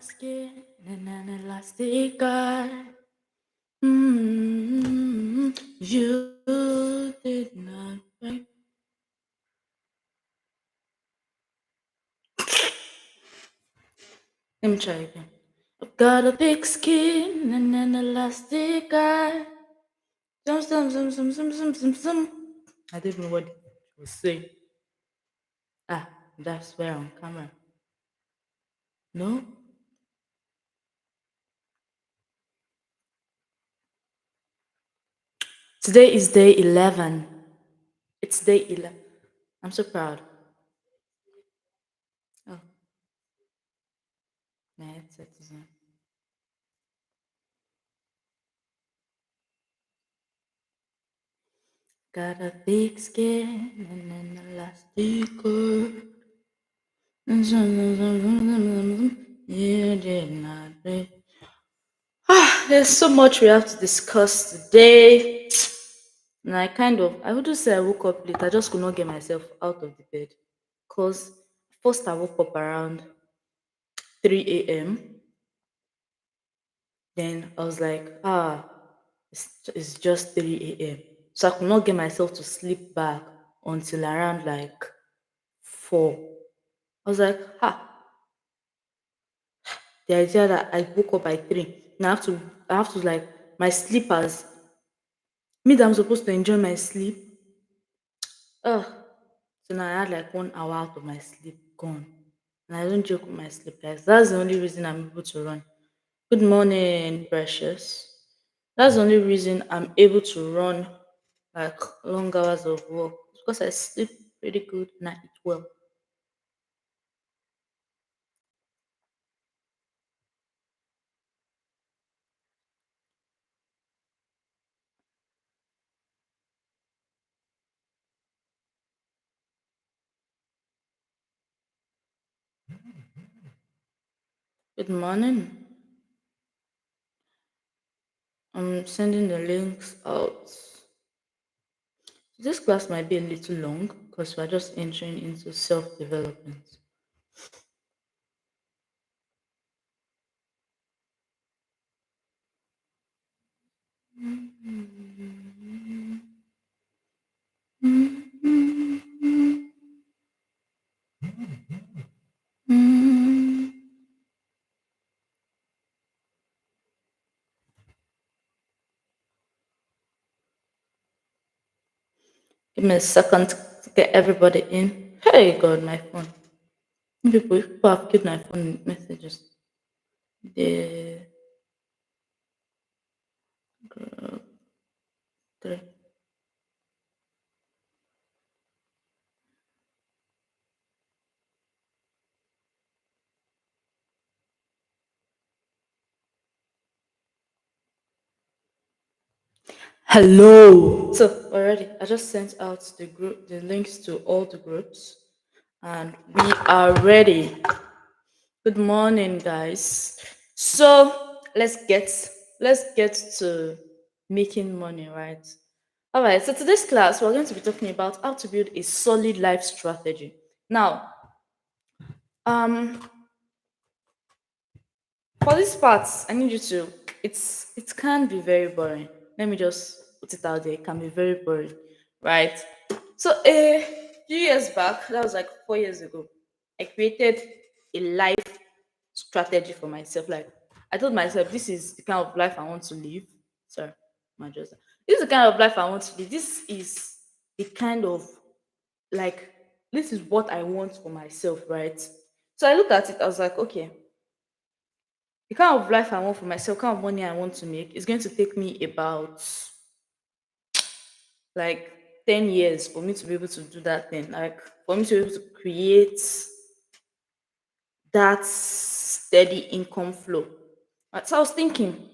skin and an elastic guard. You did not break. Let me try again. I've got a big skin and an elastic guard. Zum, zum, zum, zum, zum, zum, zum, zum. I don't know what it was saying. Ah, that's where on camera. No? Today is day 11. It's day 11. I'm so proud. Oh, my headset is on. Got a big skin and an elastic cord. You did not break. There's so much we have to discuss today. And I wouldn't say I woke up late. I just could not get myself out of the bed. Because first I woke up around 3 a.m. Then I was like, it's just 3 a.m. So I could not get myself to sleep back until around like 4. I was like, the idea that I woke up by 3. Now I have to like my sleepers. Me that I'm supposed to enjoy my sleep. Ugh. So now I had like 1 hour out of my sleep gone. And I don't joke with my sleep, guys. That's the only reason I'm able to run. Good morning, precious. That's the only reason I'm able to run like long hours of work. Because I sleep pretty good and I eat well. Good morning. I'm sending the links out. This class might be a little long because we're just entering into self development. Give me a second to get everybody in. Hey, God, my phone. People have killed my phone messages. The group 3. Hello. So already, I just sent out the links to all the groups, and we are ready. Good morning, guys. So let's get to making money, right? All right. So today's class, we're going to be talking about how to build a solid life strategy. Now, um, for this part, I need you to. It can be very boring. Let me just put it out there. It can be very boring, right? So a few years back, that was like 4 years ago, I created a life strategy for myself. Like I told myself, this is the kind of life I want to live. Sorry, my just this is the kind of life I want to live. This is the kind of like this is what I want for myself, right? So I looked at it, I was like, okay, the kind of life I want for myself, kind of money I want to make is going to take me about like 10 years for me to be able to do that thing. Like for me to be able to create that steady income flow. So I was thinking,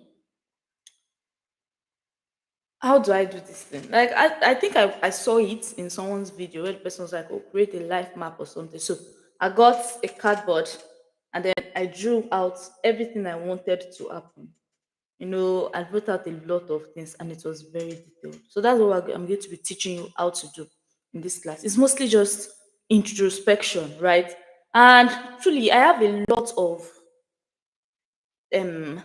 how do I do this thing? Like I think I saw it in someone's video where the person was like, oh, create a life map or something. So I got a cardboard and then I drew out everything I wanted to happen. I wrote out a lot of things and it was very detailed. So that's what I'm going to be teaching you how to do in this class. It's mostly just introspection, right? And truly, I have a lot of um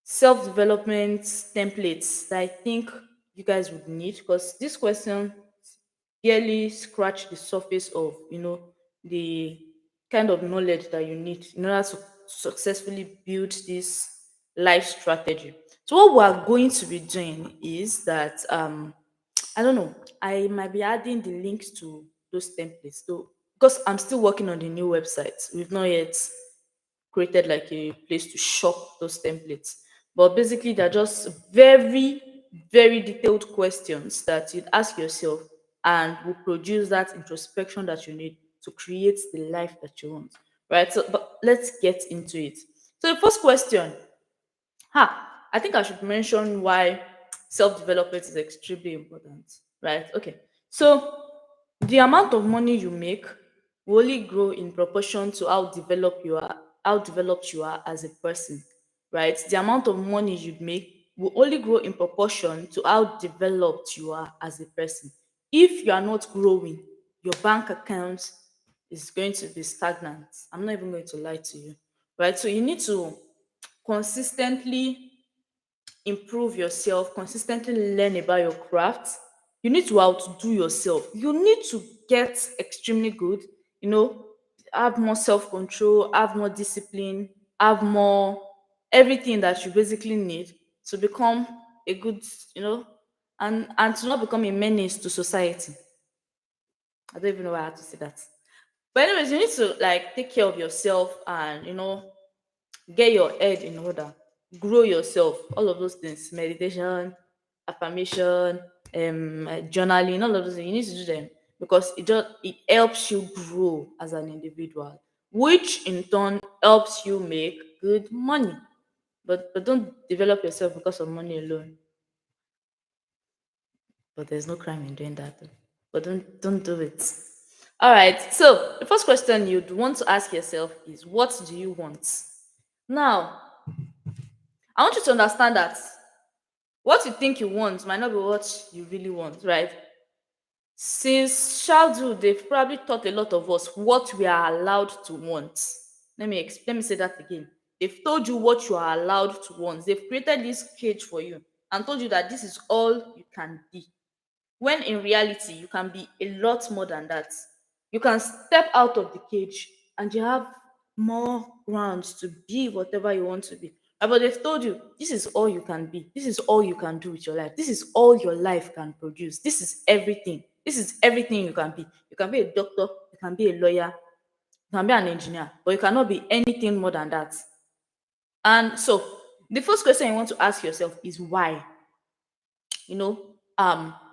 self-development templates that I think you guys would need, because this question barely scratch the surface of the kind of knowledge that you need in order to successfully build this life strategy. So what we are going to be doing is that I don't know, I might be adding the links to those templates though, because I'm still working on the new website. We've not yet created like a place to shop those templates. But basically, they're just very, very detailed questions that you'd ask yourself and will produce that introspection that you need to create the life that you want. Right. So, but let's get into it. So, the first question, I think I should mention why self development is extremely important. Right. Okay. So, the amount of money you make will only grow in proportion to how developed you are as a person, right? The amount of money you make will only grow in proportion to how developed you are as a person. If you are not growing, your bank account is going to be stagnant. I'm not even going to lie to you, right? So you need to consistently improve yourself, consistently learn about your craft. You need to outdo yourself. You need to get extremely good, you know, have more self-control, have more discipline, have more everything that you basically need to become a good, you know, and to not become a menace to society. I don't even know why I have to say that. But anyways, you need to like take care of yourself and get your head in order, grow yourself, all of those things, meditation, affirmation, journaling, all of those things, you need to do them because it helps you grow as an individual, which in turn helps you make good money. But don't develop yourself because of money alone. But there's no crime in doing that. Though. But don't do it. All right. So the first question you'd want to ask yourself is, what do you want? Now, I want you to understand that what you think you want might not be what you really want, right? Since childhood, they've probably taught a lot of us what we are allowed to want. Let me say that again. They've told you what you are allowed to want. They've created this cage for you and told you that this is all you can be. When in reality, you can be a lot more than that. You can step out of the cage and you have more grounds to be whatever you want to be. But they've told you this is all you can be. This is all you can do with your life. This is all your life can produce. This is everything. This is everything you can be. You can be a doctor, you can be a lawyer, you can be an engineer, but you cannot be anything more than that. And so the first question you want to ask yourself is why? you know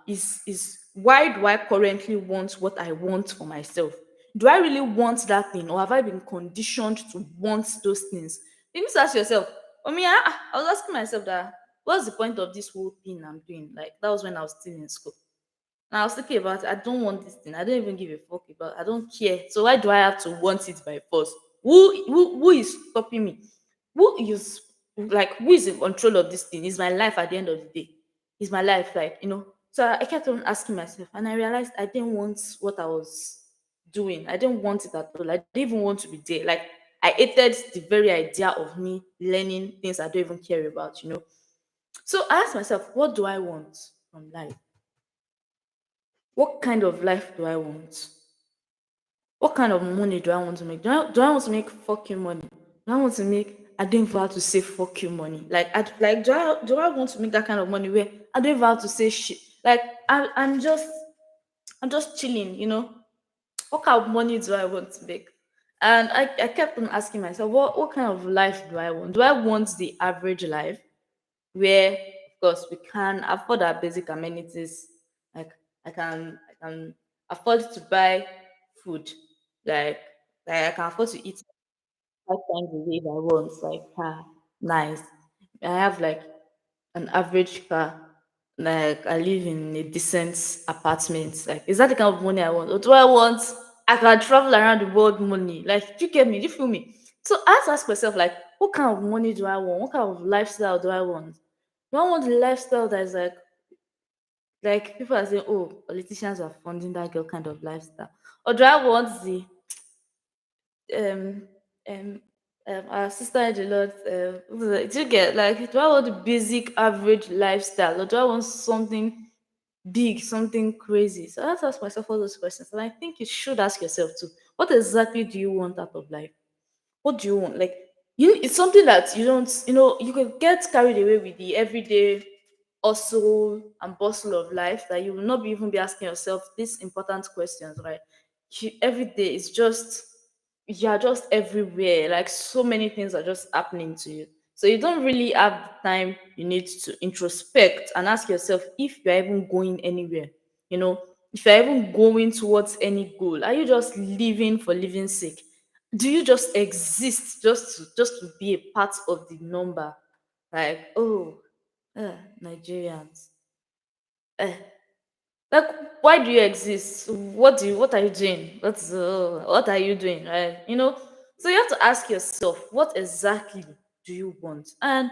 is why do I currently want what I want for myself? Do I really want that thing, or have I been conditioned to want those things? You need to ask yourself. I was asking myself that, what's the point of this whole thing I'm doing? Like, that was when I was still in school. And I was thinking about, I don't want this thing. I don't even give a fuck about. I don't care. So why do I have to want it by force? Who is stopping me? Who is in control of this thing? Is my life at the end of the day? Is my life So I kept on asking myself, and I realized I didn't want what I was doing. I didn't want it at all. I didn't even want to be there. Like, I hated the very idea of me learning things I don't even care about. So I asked myself, what do I want from life? What kind of life do I want? What kind of money do I want to make? Do I want to make fucking money? Do I want to make, I don't even have to say fucking money? Do I want to make that kind of money where I don't even have to say shit? Like, I'm just chilling. What kind of money do I want to make? And I kept on asking myself, what kind of life do I want? Do I want the average life where, of course, we can afford our basic amenities? Like, I can afford to buy food, like I can afford to eat 5 times a day if I want. Like, nice. I have like an average car. Like, I live in a decent apartment. Like, is that the kind of money I want? Or do I want, I can travel around the world money? Like, do you get me? Do you feel me? So I have to ask myself, like, what kind of money do I want? What kind of lifestyle do I want? Do I want the lifestyle that is like people are saying, oh, politicians are funding that girl kind of lifestyle? Or do I want the um um Our sister in the Lord, do you get like, do I want the basic average lifestyle or do I want something big, something crazy? So I have to ask myself all those questions. And I think you should ask yourself too, what exactly do you want out of life? What do you want? Like, it's something that you don't, you can get carried away with the everyday hustle and bustle of life that you will not be even be asking yourself these important questions, right? Every day is just, you're just everywhere. Like, so many things are just happening to you. So you don't really have the time you need to introspect and ask yourself if you're even going anywhere. You know, if you're even going towards any goal. Are you just living for living sake? Do you just exist just to be a part of the number? Like, oh, Nigerians. Eh, like, why do you exist? What are you doing? What are you doing? Right? So you have to ask yourself, what exactly do you want? And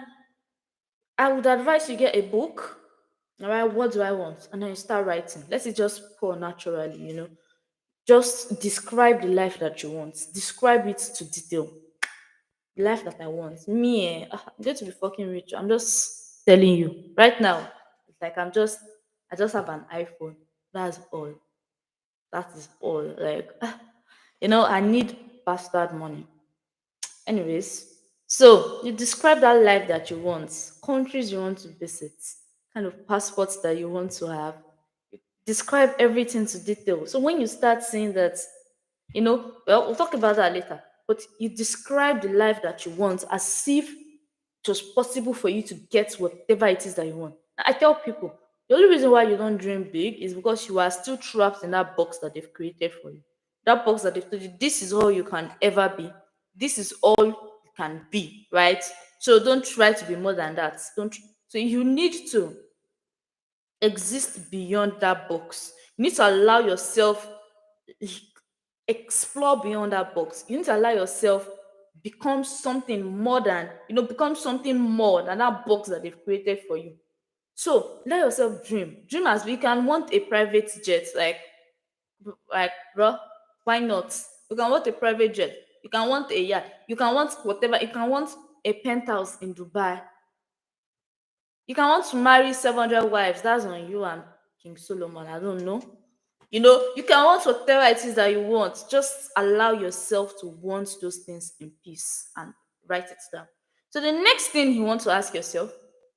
I would advise you get a book. All right, what do I want? And then you start writing. Let it just pour naturally. Just describe the life that you want. Describe it to detail. The life that I want. Me, I'm going to be fucking rich. I'm just telling you. Right now, it's like I just have an iPhone. That's all. That is all. Like, I need bastard money. Anyways, so you describe that life that you want, countries you want to visit, kind of passports that you want to have. You describe everything to detail. So when you start seeing that, well, we'll talk about that later. But you describe the life that you want as if it was possible for you to get whatever it is that you want. I tell people the only reason why you don't dream big is because you are still trapped in that box that they've created for you. That box that they've told you, this is all you can ever be. This is all you can be, right? So don't try to be more than that. Don't. So you need to exist beyond that box. You need to allow yourself explore beyond that box. You need to allow yourself become something more than that box that they've created for you. So let yourself dream. Dream as we can want a private jet, like, bro, why not? You can want a private jet. You can want a yacht. You can want whatever. You can want a penthouse in Dubai. You can want to marry 700 wives. That's on you and King Solomon. I don't know. You can want whatever it is that you want. Just allow yourself to want those things in peace and write it down. So the next thing you want to ask yourself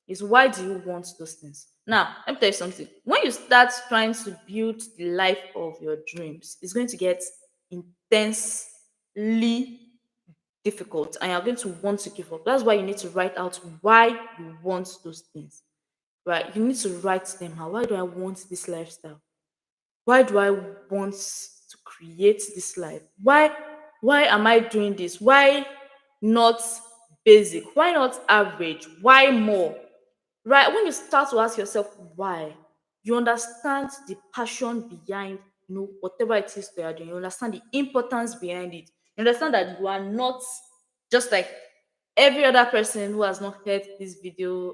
is, why do you want those things? Now, let me tell you something. When you start trying to build the life of your dreams, it's going to get intensely difficult and you're going to want to give up. That's why you need to write out why you want those things. Right? You need to write them out. Why do I want this lifestyle? Why do I want to create this life? Why am I doing this? Why not basic? Why not average? Why more? Right? When you start to ask yourself why, you understand the passion behind whatever it is they are doing. You understand the importance behind it. You understand that you are not just like every other person who has not heard this video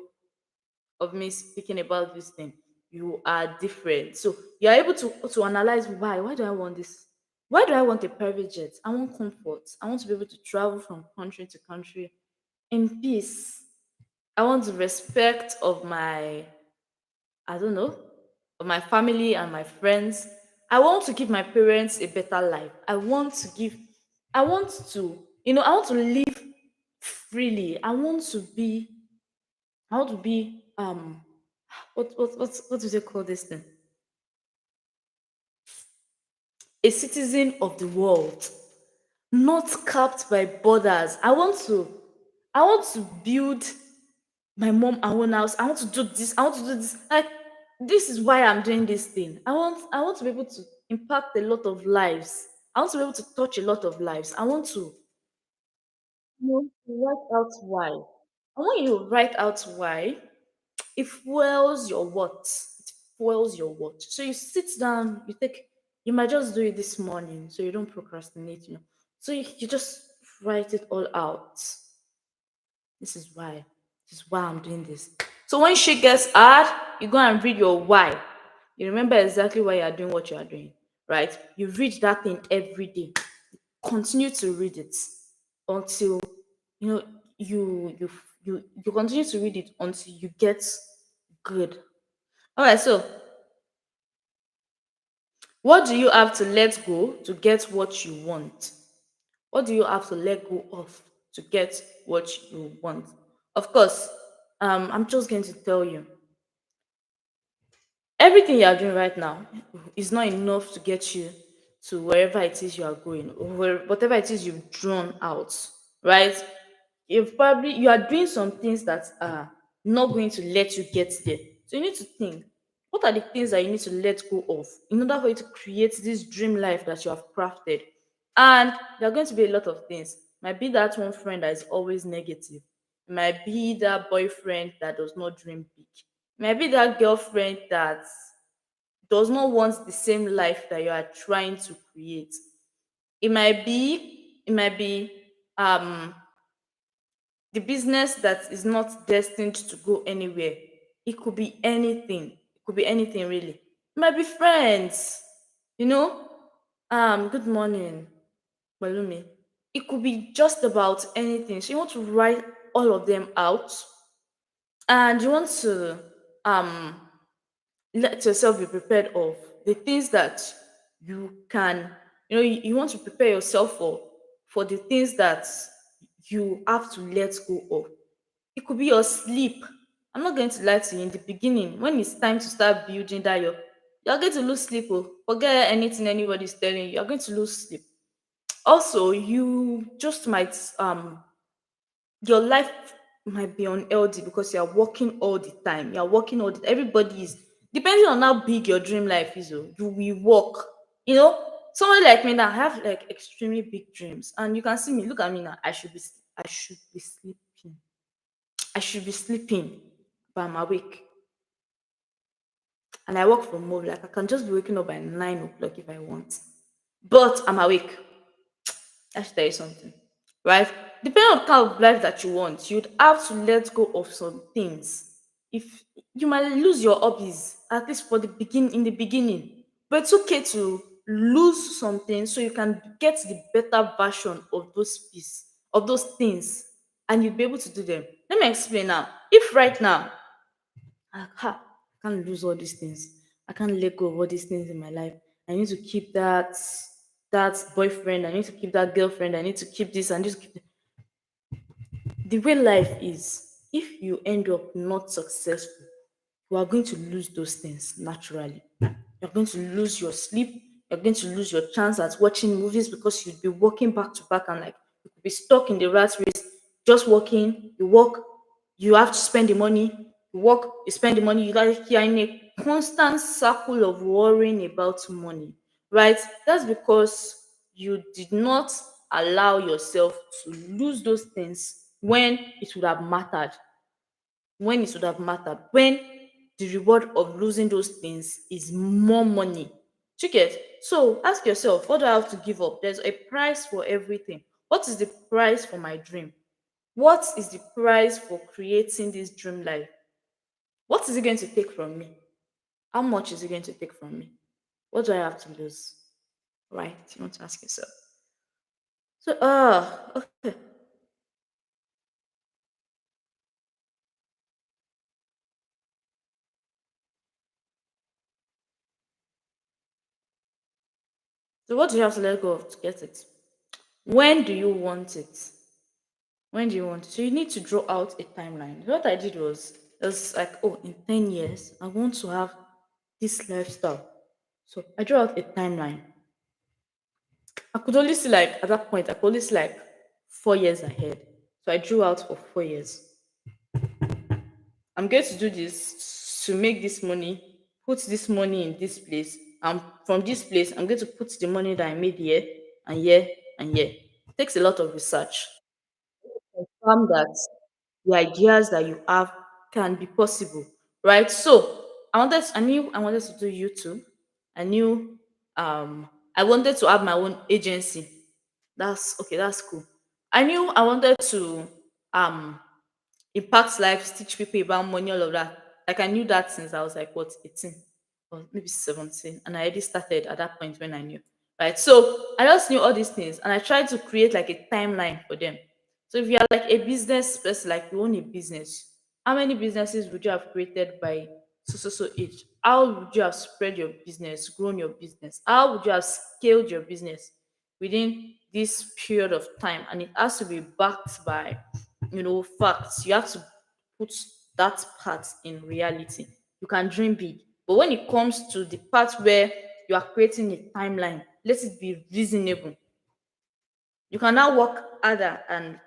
of me speaking about this thing. You are different. So you're able to analyze why. Why do I want this? Why do I want a private jet? I want comfort. I want to be able to travel from country to country in peace. I want the respect of I don't know, of my family and my friends. I want to give my parents a better life. I want I want to live freely. I want to be what do they call this thing? A citizen of the world, not capped by borders. I want to build my mom her own house. I want to do this. I want to do this. Like, this is why I'm doing this thing. I want to be able to impact a lot of lives. I want to be able to touch a lot of lives. I want to write out why. And when you write out why, it fuels your what? It fuels your what? So you sit down, you might just do it this morning so you don't procrastinate. So you just write it all out. This is why. This is why I'm doing this. So when shit gets hard, you go and read your why. You remember exactly why you are doing what you are doing, right? You read that thing every day. Continue to read it until You know, you you continue to read it until you get good. All right, so what do you have to let go to get what you want? What do you have to let go of to get what you want? Of course, I'm just going to tell you, everything you are doing right now is not enough to get you to wherever it is you are going, or whatever it is you've drawn out, right? You are doing some things that are not going to let you get there. So you need to think, what are the things that you need to let go of in order for you to create this dream life that you have crafted? And there are going to be a lot of things. Might be that one friend that is always negative. Might be that boyfriend that does not dream big. Might be that girlfriend that does not want the same life that you are trying to create. It might be the business that is not destined to go anywhere. It could be anything. It could be anything really. It might be friends, you know. Good morning, Balumi. It could be just about anything. So you want to write all of them out, and you want to um let yourself be prepared of the things that you can, you want to prepare yourself for the things that you have to let go of. It could be your sleep. I'm not going to lie to you, in the beginning when it's time to start building that you're going to lose sleep. Oh, forget anything anybody's telling you, you're going to lose sleep. Also, you just might your life might be unhealthy because you're working all the time. You're working all the everybody is, depending on how big your dream life is, oh, you will work. You know, someone like me now, I have like extremely big dreams. And you can see me, look at me now. I should be sleeping. I should be sleeping, but I'm awake. And I work from home. Like I can just be waking up by 9 o'clock if I want. But I'm awake. I should tell you something, right? Depending on the kind of life that you want, you'd have to let go of some things. If you might lose your hobbies, at least for the begin in the beginning, but it's okay to lose something so you can get the better version of those things, and you'll be able to do them. Let me explain now. If right now I can't lose all these things. I can't let go of all these things in my life. I need to keep that boyfriend. I need to keep that girlfriend. I need to keep this and just keep the way life is. If you end up not successful, you are going to lose those things naturally. You're going to lose your sleep. You're going to lose your chance at watching movies because you'd be working back to back, and like you could be stuck in the rat race, just working. You work, you have to spend the money. You work, you spend the money. You're in a constant circle of worrying about money, right? That's because you did not allow yourself to lose those things when it would have mattered, when the reward of losing those things is more money. Do you get? So ask yourself, what do I have to give up? There's a price for everything. What is the price for my dream? What is the price for creating this dream life? What is it going to take from me? How much is it going to take from me? What do I have to lose? Right? You want to ask yourself. So okay. So what do you have to let go of to get it? When do you want it? When do you want it? So you need to draw out a timeline. What I did was, it was like, oh, in 10 years, I want to have this lifestyle. So I drew out a timeline. I could only see like at that point, I could only see like 4 years ahead. So I drew out for 4 years. I'm going to do this to make this money, put this money in this place. And from this place, I'm going to put the money that I made here and here and here. It takes a lot of research. Confirm that the ideas that you have can be possible, right? So I knew I wanted to do YouTube. I knew I wanted to have my own agency. That's okay, that's cool. I knew I wanted to um impact lives, teach people about money, all of that. Like I knew that since I was like what, 18 or maybe 17. And I already started at that point when I knew. Right. So I just knew all these things and I tried to create like a timeline for them. So if you are like a business person, like you own a business, how many businesses would you have created by so age? How would you have spread your business, grown your business? How would you have scaled your business within this period of time? And it has to be backed by, facts. You have to put that part in reality. You can dream big, but when it comes to the part where you are creating a timeline, let it be reasonable. You can now work harder and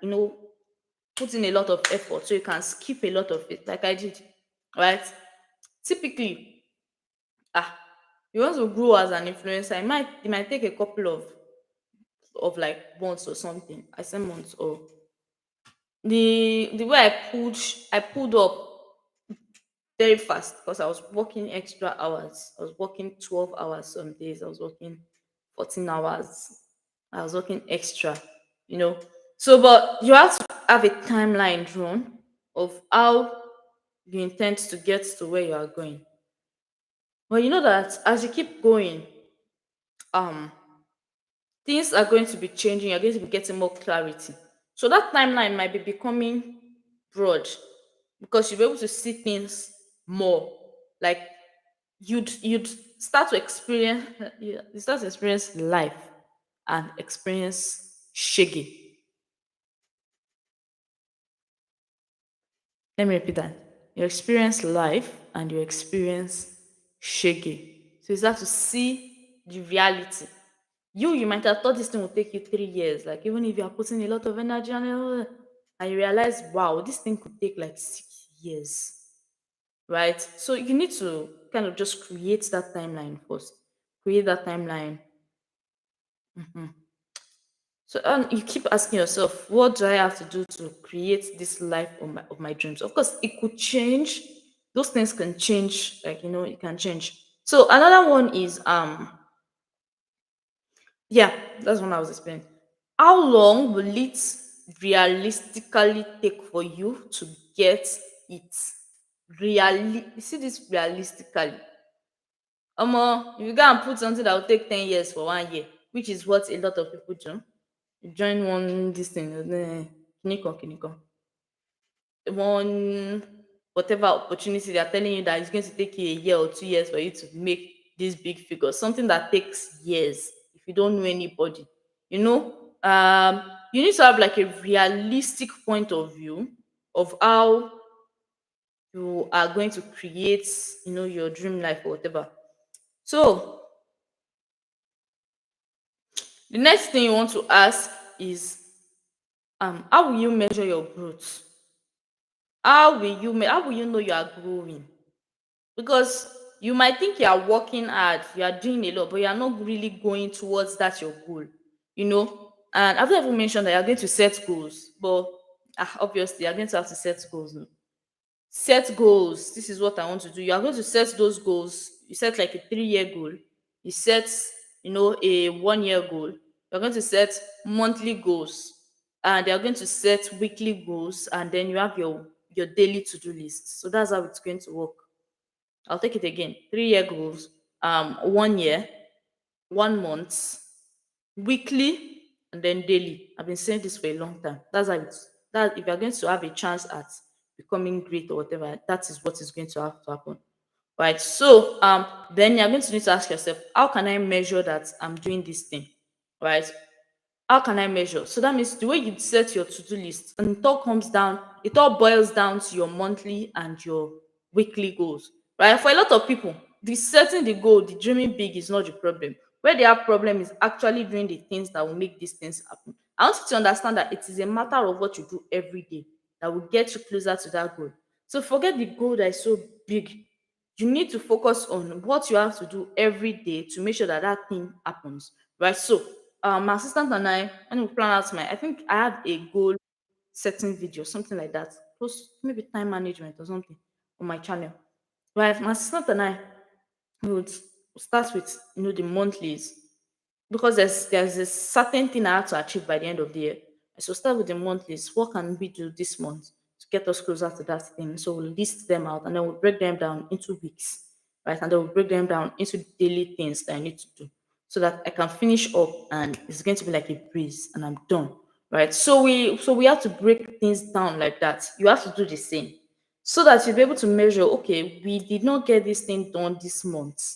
put in a lot of effort so you can skip a lot of it, like I did, right? Typically, ah, you want to grow as an influencer, it might take a couple of like months or something. I say months. Or the way I pulled up very fast because I was working extra hours. I was working 12 hours some days. I was working 14 hours. I was working extra, you know. So, but you have to have a timeline drawn of how you intend to get to where you are going. But you know that as you keep going, um, things are going to be changing. You're going to be getting more clarity. So that timeline might be becoming broad because you'll be able to see things more. Like you'd start to experience you start to experience life and experience shaggy. Let me repeat that. You experience life and you experience shaggy. So you start to see the reality. You might have thought this thing will take you 3 years, like even if you are putting a lot of energy and you realize, wow, this thing could take like 6 years, right? So you need to kind of just create that timeline first. Create that timeline. So you keep asking yourself, what do I have to do to create this life of my dreams? Of course, it could change. Those things can change, like it can change. So another one is yeah, that's one I was explaining. How long will it realistically take for you to get it? You see this realistically. If you go and put something that will take 10 years for 1 year, which is what a lot of people do, you join one this thing, kinikon, kinikon, one whatever opportunity they are telling you that it's going to take you a year or 2 years for you to make this big figure, something that takes years if you don't know anybody, you need to have like a realistic point of view of how you are going to create, your dream life or whatever. So the next thing you want to ask is, how will you measure your growth? How will you know you are growing? Because you might think you are working hard, you are doing a lot, but you are not really going towards that your goal. And I've not even mentioned that you are going to set goals, but obviously you are going to have to set goals. No? Set goals. This is what I want to do. You are going to set those goals. You set like a 3 year goal. You set, a 1 year goal. You're going to set monthly goals, and you're going to set weekly goals, and then you have your daily to-do list. So that's how it's going to work. I'll take it again. 3 year goals, 1 year, 1 month, weekly, and then daily. I've been saying this for a long time. That's how it's that if you're going to have a chance at becoming great or whatever, that is what is going to have to happen. Right. So then you're going to need to ask yourself, how can I measure that I'm doing this thing? Right? How can I measure? So that means the way you set your to-do list, and it all boils down to your monthly and your weekly goals. Right? For a lot of people, the setting the goal, the dreaming big is not the problem. Where they have problem is actually doing the things that will make these things happen. I want you to understand that it is a matter of what you do every day that will get you closer to that goal. So forget the goal that is so big. You need to focus on what you have to do every day to make sure that that thing happens, right? So my assistant and when we plan out I think I have a goal setting video, something like that, close maybe time management or something on my channel, right? My assistant and I would start with the monthlies, because there's a certain thing I have to achieve by the end of the year. So start with the monthlies. What can we do this month to get us closer to that thing? So we'll list them out and then we'll break them down into weeks, right? And then we'll break them down into daily things that I need to do so that I can finish up and it's going to be like a breeze and I'm done. right? So we have to break things down like that. You have to do the same so that you'll be able to measure. Okay, we did not get this thing done this month.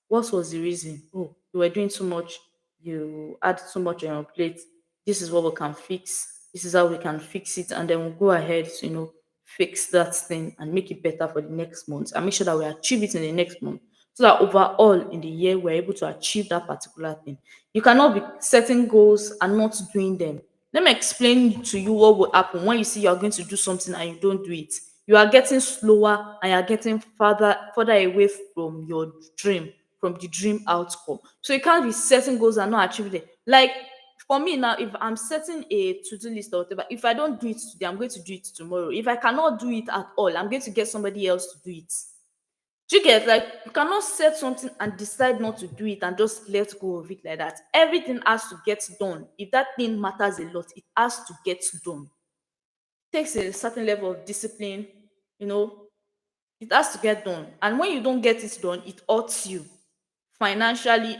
What was the reason? Oh, you were doing too much. You add too much on your plate. This is what we can fix. This is how we can fix it, and then we'll go ahead to fix that thing and make it better for the next month and make sure that we achieve it in the next month so that overall in the year we're able to achieve that particular thing. You cannot be setting goals and not doing them. Let me explain to you what will happen when you see you're going to do something and you don't do it. You are getting slower and you're getting further away from your dream, from the dream outcome. So you can't be setting goals and not achieving it. Like for me now, if I'm setting a to-do list or whatever, if I don't do it today, I'm going to do it tomorrow. If I cannot do it at all, I'm going to get somebody else to do it. Do you get, like, you cannot set something and decide not to do it and just let go of it like that. Everything has to get done. If that thing matters a lot, it has to get done. It takes a certain level of discipline, you know, it has to get done. And when you don't get it done, it hurts you financially.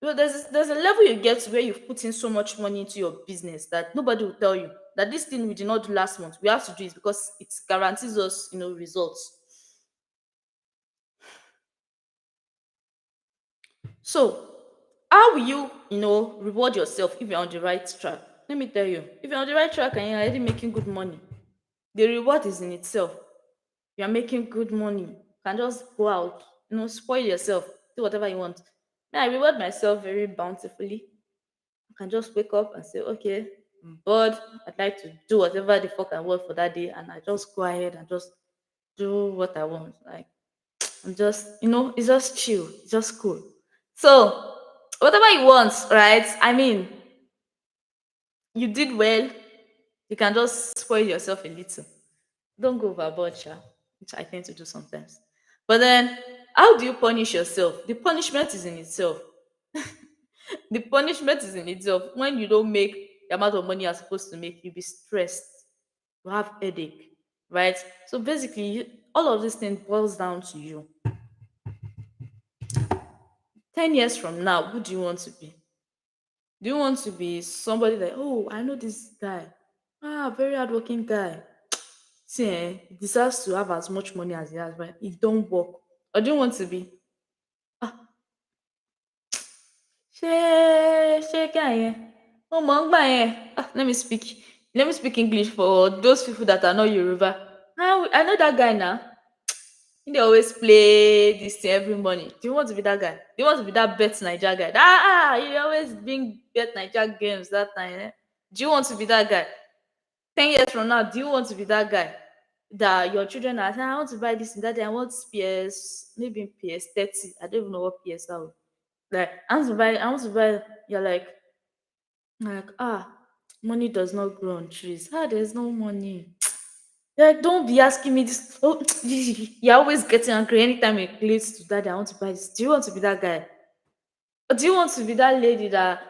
There's a level you get to where you've put in so much money into your business that nobody will tell you that this thing we did not do last month, we have to do it because it guarantees us, results. So, how will you, reward yourself if you're on the right track? Let me tell you, if you're on the right track and you're already making good money, the reward is in itself. You're making good money. You can just go out, spoil yourself, do whatever you want. Then I reward myself very bountifully. I can just wake up and say, okay, I'm bored. I'd like to do whatever the fuck I want for that day, and I just go ahead and just do what I want. Like I'm just, it's just chill, it's just cool. So whatever you want, right? I mean, you did well. You can just spoil yourself a little. Don't go overboard, sha, which I tend to do sometimes. But then, how do you punish yourself? The punishment is in itself. The punishment is in itself. When you don't make the amount of money you're supposed to make, you'll be stressed. You have headache, right? So basically, all of these things boils down to you. 10 years from now, who do you want to be? Do you want to be somebody like, oh, I know this guy, very hardworking guy. See, he deserves to have as much money as he has, but he don't work. Or do you want to be, ah, ṣé guy yẹn ó mọ̀ ń gbà yẹn. Let me speak English for those people that are not Yoruba. I know that guy now. He dey always play this thing every morning. Do you want to be that guy? Do you want to be that Bet Naija guy? He always bring Bet Naija games that time. Do you want to be that guy? 10 years from now, do you want to be that guy that your children are saying, I want to buy this and that, I want PS, maybe PS 30. I don't even know what PS are. Like, I want to buy, you're like, money does not grow on trees. There's no money. Like, don't be asking me this. Oh, you're always getting angry anytime it relates to that. I want to buy this. Do you want to be that guy? Or do you want to be that lady that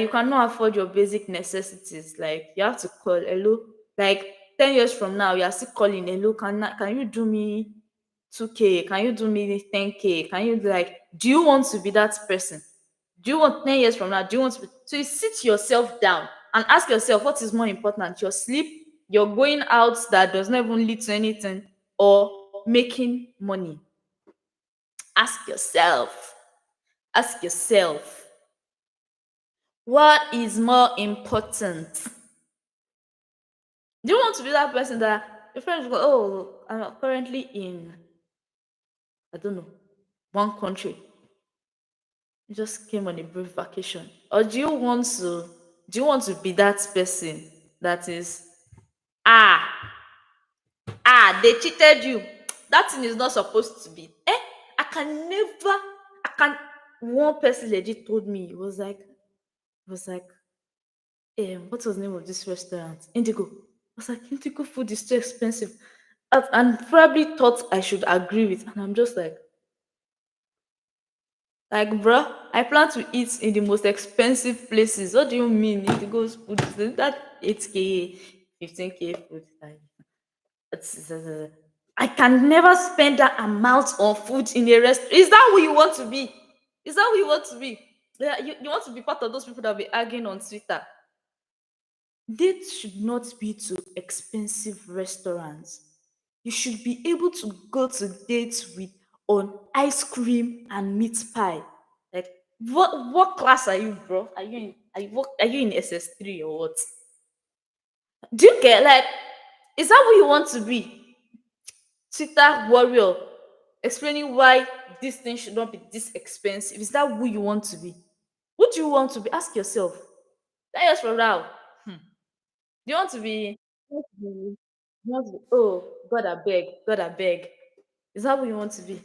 you cannot afford your basic necessities? Like you have to call hello. Like 10 years from now, you are still calling hello. Can you do me 2K? Can you do me 10K? Can you like? Do you want to be that person? Do you want 10 years from now? Do you want to be, so you sit yourself down and ask yourself what is more important: your sleep, your going out that does not even lead to anything, or making money? Ask yourself. Ask yourself. What is more important? Do you want to be that person that your friends go, oh, I'm currently in, I don't know, one country. You just came on a brief vacation. Or do you want to be that person that is, ah, they cheated you. That thing is not supposed to be. I can never, I can, one person legit told me, it was like, what was the name of this restaurant? Indigo. I was like, Indigo food is too expensive. And probably thought I should agree with. And I'm just like, bruh, I plan to eat in the most expensive places. What do you mean? Indigo's food is that 8K, 15K food. Like, I can never spend that amount on food in a restaurant. Is that who you want to be? Is that who you want to be? Yeah, you want to be part of those people that will be arguing on Twitter. Dates should not be to expensive restaurants. You should be able to go to dates with on ice cream and meat pie. Like what class are you, bro? Are you in SS3 or what? Do you get like is that what you want to be? Cheetah warrior explaining why this thing should not be this expensive. Is that who you want to be? Who do you want to be? Ask yourself. 10 years from now, do you want to be, you want to be oh God I beg, God I beg. Is that what you want to be?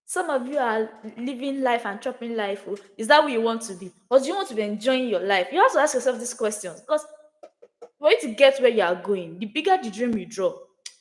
Some of you are living life and chopping life. Oh. Is that what you want to be? Or do you want to be enjoying your life? You have to ask yourself these questions because for you to get where you are going, the bigger the dream you draw,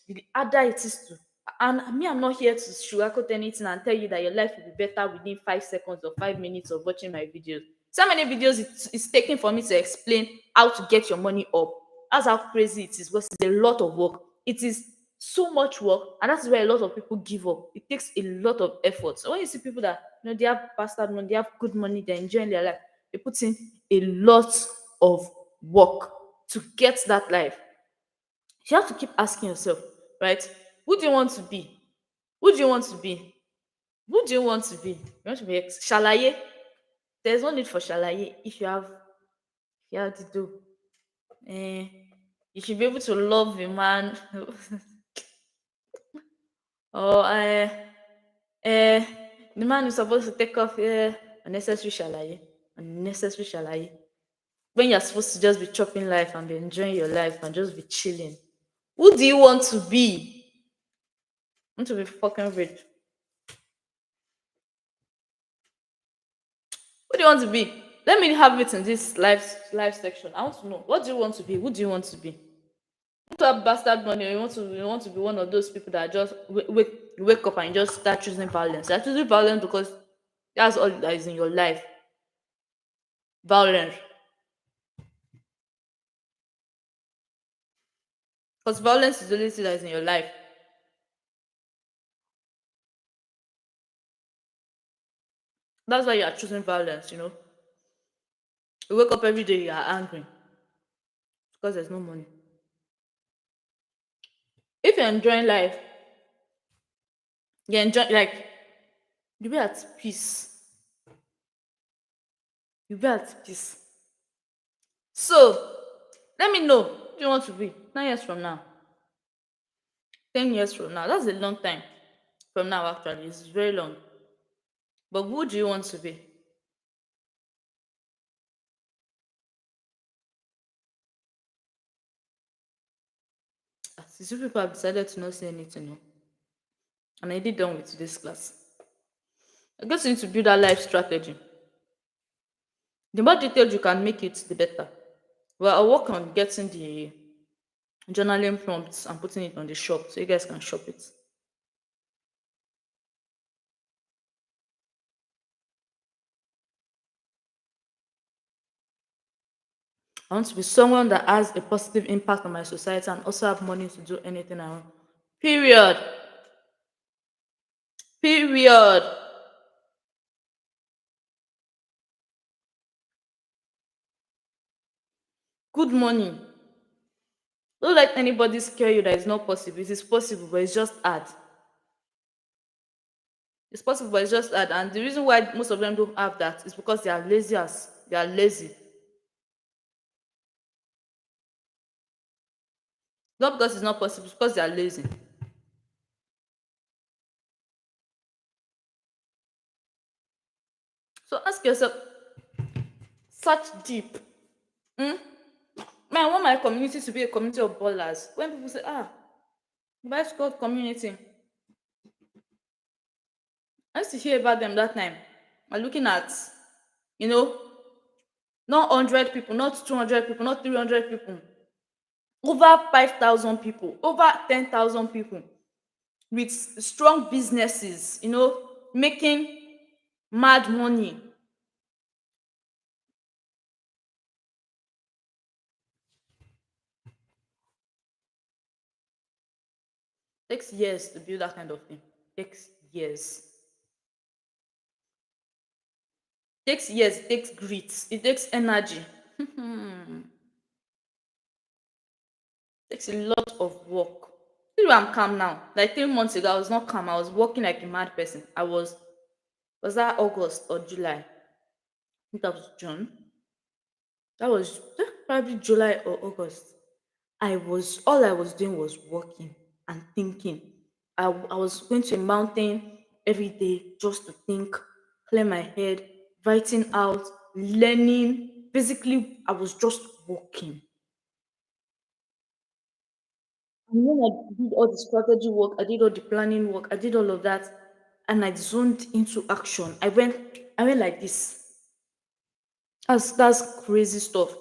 the harder it is to. And me, I'm not here to sugarcoat anything and tell you that your life will be better within 5 seconds or 5 minutes of watching my videos. So many videos it's taking for me to explain how to get your money up. That's how crazy it is because it's a lot of work. It is so much work, and that's where a lot of people give up. It takes a lot of effort. So when you see people that they have bastard money, they have good money, they're enjoying their life, they put in a lot of work to get that life. You have to keep asking yourself, right? Who do you want to be? Who do you want to be? Who do you want to be? You want to be shalaye? There's no need for shalaye if you have to do. Eh, you should be able to love a man or uh, the man is supposed to take off unnecessary shalaye. Unnecessary shalaye. When you're supposed to just be chopping life and be enjoying your life and just be chilling. Who do you want to be? Want to be fucking rich. Who do you want to be? Let me have it in this live section. I want to know. What do you want to be? Who do you want to be? You want to have bastard money, or you want to be one of those people that just wake up and you just start choosing violence. You're choosing violence because that's all that is in your life. Violence. Because violence is the only thing that is in your life. That's why you are choosing violence. You wake up every day, you are angry because there's no money. If you're enjoying life, you enjoy like you be at peace. You be at peace. So let me know who you want to be 9 years from now, 10 years from now. That's a long time from now, actually. It's very long. But who do you want to be? Since you people have decided to not say anything, no, and I did done with today's class. I guess you need to build that life strategy. The more detailed you can make it, the better. Well, I'll work on getting the journaling prompts and putting it on the shop so you guys can shop it. I want to be someone that has a positive impact on my society and also have money to do anything I want. Period. Period. Good money. Don't let anybody scare you that it's not possible. It is possible, but it's just hard. It's possible, but it's just hard. And the reason why most of them don't have that is because they are lazy as they are lazy. Not because it's not possible, it's because they are lazy. So ask yourself, search deep. Hmm? Man, I want my community to be a community of ballers. When people say, Vibe Squad community, I used to hear about them that time. I'm looking at, you know, not 100 people, not 200 people, not 300 people, over 5,000 people, over 10,000 people with strong businesses, making mad money. Takes years to build that kind of thing. Takes years. Takes years, it takes grit, it takes energy. Takes a lot of work. This is why I'm calm now. Like 3 months ago, I was not calm. I was working like a mad person. Was that August or July? I think that was June. That was probably July or August. All I was doing was working and thinking. I was going to a mountain every day just to think, clear my head, writing out, learning. Basically, I was just working. And when I did all the strategy work, I did all the planning work, I did all of that, and I zoned into action. I went like this. That's crazy stuff.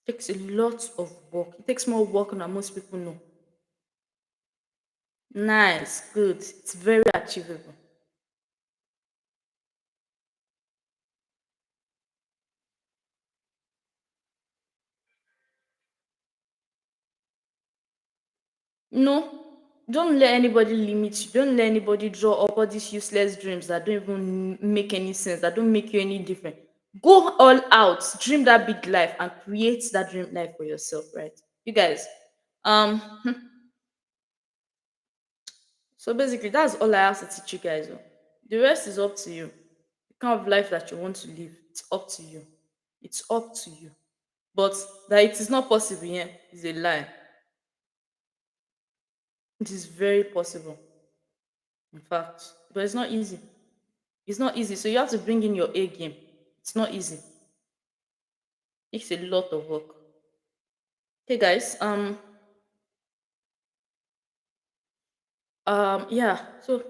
Takes a lot of work. It takes more work than most people know. Nice, good. It's very achievable. No, don't let anybody limit you. Don't let anybody draw up all these useless dreams that don't even make any sense, that don't make you any different. Go all out, dream that big life, and create that dream life for yourself, right? You guys. Um, so basically, that's all I have to teach you guys. Oh. The rest is up to you. The kind of life that you want to live, it's up to you. It's up to you. But that it is not possible, yeah, is a lie. It is very possible, in fact, but it's not easy. It's not easy. So you have to bring in your A game. It's not easy. It's a lot of work. Okay, guys. Yeah. So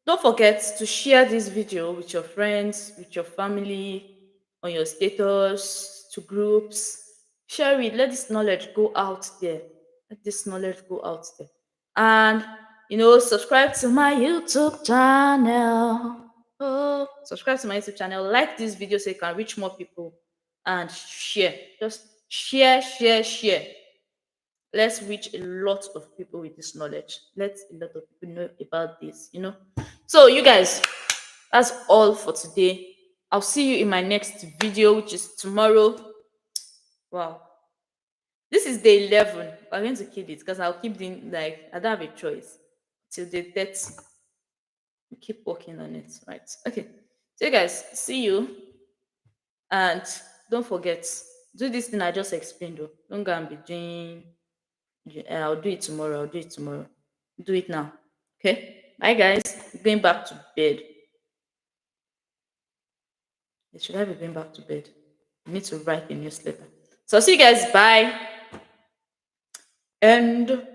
don't forget to share this video with your friends, with your family, on your status, to groups. Share it. Let this knowledge go out there. Let this knowledge go out there. And subscribe to my YouTube channel. Oh, subscribe to my YouTube channel. Like this video so you can reach more people and share. Just share, share, share. Let's reach a lot of people with this knowledge. Let a lot of people know about this. So, you guys, that's all for today. I'll see you in my next video, which is tomorrow. Wow. This is day 11. I'm going to keep it because I'll keep doing, like, I don't have a choice till day 30. We keep working on it, right? Okay. So, you guys, see you. And don't forget, do this thing I just explained. Though. Don't go and be doing. I'll do it tomorrow. I'll do it tomorrow. Do it now. Okay. Bye, guys. Going back to bed. Should I be going back to bed? I need to write a newsletter. So, see you guys. Bye. And